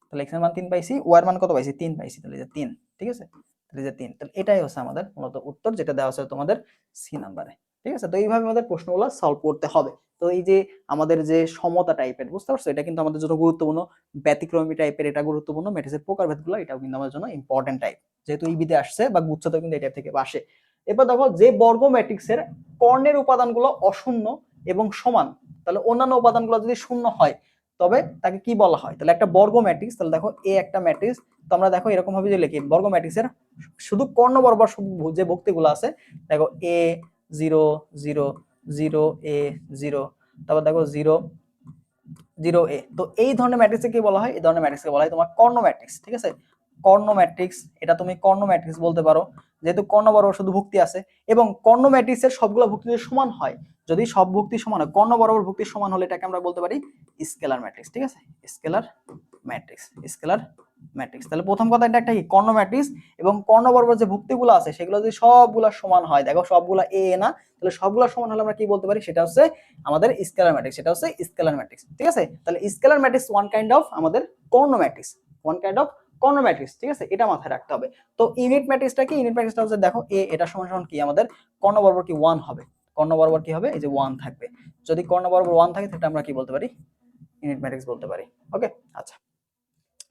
তাহলে এক্স এর মান 3 পাইছি, ওয়াই এর মান কত পাইছি, 3 পাইছি। তাহলে যে 3, ঠিক আছে, তাহলে যে 3। তাহলে এটাই হচ্ছে আমাদের মূলত উত্তর, যেটা দেওয়া আছে তোমাদের সি নাম্বারে। ঠিক আছে, তো এইভাবে আমাদের প্রশ্নগুলো সলভ করতে হবে। তো এই যে আমাদের যে সমতা টাইপের, বুঝতে পারছো, এটা কিন্তু আমাদের জন্য গুরুত্বপূর্ণ। ব্যতিক্রমী টাইপের এটা গুরুত্বপূর্ণ। ম্যাট্রিক্সের প্রকারভেদগুলো এটাও কিন্তু আমাদের জন্য ইম্পর্টেন্ট টাইপ, যেহেতু ইবিতে আসছে বা গুচ্ছতে কিন্তু এটা থেকে আসে। এবার দেখো যে বর্গ ম্যাট্রিক্সের কর্ণের উপাদানগুলো অশূন্য এবং সমান, তাহলে অন্যান্য উপাদানগুলো যদি শূন্য হয় তবে তাকে কি বলা হয়? তাহলে একটা বর্গ ম্যাট্রিক্স, তাহলে দেখো এ একটা ম্যাট্রিক্স, তো আমরা দেখো এরকম ভাবে যে লিখি বর্গ ম্যাট্রিক্সের শুধু কর্ণ বরাবর যে ভুক্তিগুলো আছে, দেখো এ 0 0 0 এ 0, তারপর দেখো 0 0 এ। তো এই ধরনের ম্যাট্রিক্সকে কি বলা হয়? এই ধরনের ম্যাট্রিক্সকে বলা হয় তোমার কর্ণ ম্যাট্রিক্স। ঠিক আছে, কর্ণ ম্যাট্রিক্স, এটা তুমি কর্ণ ম্যাট্রিক্স বলতে পারো, যেহেতু কর্ণ বরাবর শুধু ভুক্তি আছে। এবং কর্ণ ম্যাট্রিক্সের সবগুলো ভুক্তি যদি সমান হয়, যদি সব ভুক্তি সমান হয়, কর্ণ বরাবর ভুক্তি সমান হলে এটাকে আমরা বলতে পারি স্কেলার ম্যাট্রিক্স। ঠিক আছে, স্কেলার ম্যাট্রিক্স, স্কেলার ম্যাট্রিক্স। তাহলে প্রথম কথা এটা একটা কি, কর্ণ ম্যাট্রিক্স, এবং কর্ণ বরাবর যে ভুক্তিগুলো আছে সেগুলো যদি সবগুলা সমান হয়, দেখো সবগুলা এ না, তাহলে সবগুলা সমান হলে আমরা কি বলতে পারি? সেটা হচ্ছে আমাদের স্কেলার ম্যাট্রিক্স, সেটা হচ্ছে স্কেলার ম্যাট্রিক্স। ঠিক আছে, তাহলে scalar matrix one kind of আমাদের কর্ণ ম্যাট্রিক্স, ওয়ান কাইন্ড অফ কর্ণ ম্যাট্রিক্স। ঠিক আছে, এটা মাথায় রাখতে হবে। তো ইউনিট ম্যাট্রিক্সটা কি? ইউনিট ম্যাট্রিক্সটা হচ্ছে দেখো এ, এটা সমান সমান কি আমাদের কর্ণ বরাবর কি 1 হবে, কর্ণ বরাবর কি হবে? এই যে 1 থাকবে। যদি কর্ণ বরাবর 1 থাকে তাহলে আমরা কি বলতে পারি? ইউনিট ম্যাট্রিক্স বলতে পারি। ওকে, আচ্ছা,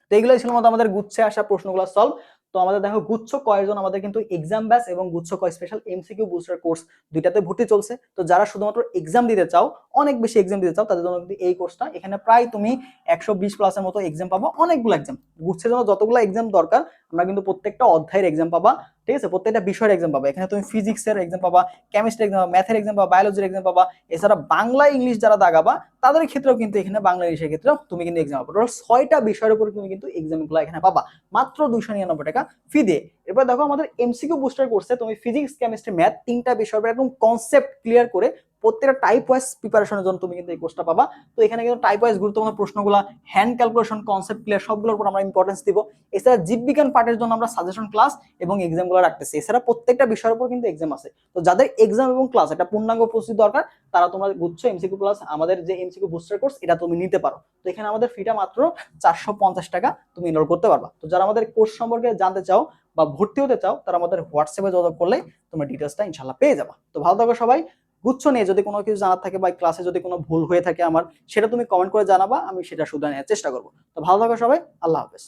তো এগুলোই ছিল মতো আমাদের গুচ্ছে আসা প্রশ্নগুলো সলভ। তো আমাদের দেখো গুচ্ছ কয়ের জন্য আমাদের কিন্তু এক্সাম ব্যাচ এবং গুচ্ছ কয় স্পেশাল এমসিকিউ বুস্টার কোর্স দুইটাতে ভর্তি চলছে। তো যারা শুধুমাত্র এক্সাম দিতে চাও, অনেক বেশি এক্সাম দিতে চাও, তাদের জন্য কিন্তু এই কোর্সটা। এখানে প্রায় তুমি 120 প্লাসের মতো এক্সাম পাবো, অনেকগুলো এক্সাম। গুচ্ছের জন্য যতগুলো এক্সাম দরকার আমরা কিন্তু প্রত্যেকটা অধ্যায়ের এক্সাম পাবা। ঠিক আছে, প্রত্যেকটা বিষয়ের এক্সাম পাবা। এখানে তুমি ফিজিক্সের এক্সাম পাবা, কেমিস্ট্রি এক্সাম পাবা, ম্যাথের এক্সাম পাবা, বায়োলজির এক্সাম পাবা। এছাড়া বাংলা ইংলিশ যারা দাগাবা তাদের ক্ষেত্রেও কিন্তু এখানে বাংলা ইংলিশের ক্ষেত্রেও তুমি কিন্তু এক্সাম পাবা। টোটাল 6টা বিষয়ের উপর তুমি কিন্তু এক্সামগুলো এখানে পাবা মাত্র 299 টাকা ফি দিয়ে। এরপর দেখো আমাদের এমসিকিউ বুস্টার কোর্সে তুমি ফিজিক্স কেমিস্ট্রি ম্যাথ 3টা বিষয়ের একদম কনসেপ্ট ক্লিয়ার করে প্রত্যেকটা টাইপ ওয়াইজ প্রিপারেশনের জন্য তুমি কিন্তু এই কোর্সটা পাবা। তো এখানে কিন্তু টাইপ ওয়াইজ গুরুত্বপূর্ণ প্রশ্নগুলো, হ্যান্ড ক্যালকুলেশন, কনসেপ্ট ক্লিয়ার, সবগুলোর উপর আমরা ইম্পর্টেন্স দিব। এছাড়া জীববিজ্ঞান পার্টের জন্য আমরা সাজেশন ক্লাস এবং এক্সামগুলো রাখতেছি। এছাড়া প্রত্যেকটা বিষয়ের উপর কিন্তু এক্সাম আছে। তো যাদের এক্সাম এবং ক্লাস একটা পূর্ণাঙ্গ প্রস্তুতি দরকার, তারা তোমরা বুঝছো এমসিকিউ প্লাস আমাদের যে এমসিকিউ বুস্টার কোর্স, এটা তুমি নিতে পারো। তো এখানে আমাদের ফিটা মাত্র 450 টাকা, তুমি এনরোল করতে পারবা। তো যারা আমাদের কোর্স সম্পর্কে জানতে চাও বা ভর্তি হতে চাও, তারা আমাদের হোয়াটসঅ্যাপে যোগাযোগ করলে তোমরা ডিটেলসটা ইনশাআল্লাহ পেয়ে যাবা। তো ভালো থাকো সবাই। গুচ্ছ নিয়ে যদি কোনো কিছু জানার থাকে বা ক্লাসে যদি কোনো ভুল হয়ে থাকে আমার, সেটা তুমি কমেন্ট করে জানাবা, আমি সেটা শুধরানোর চেষ্টা করবো। তো ভালো থাকো সবাই, আল্লাহ হাফেজ।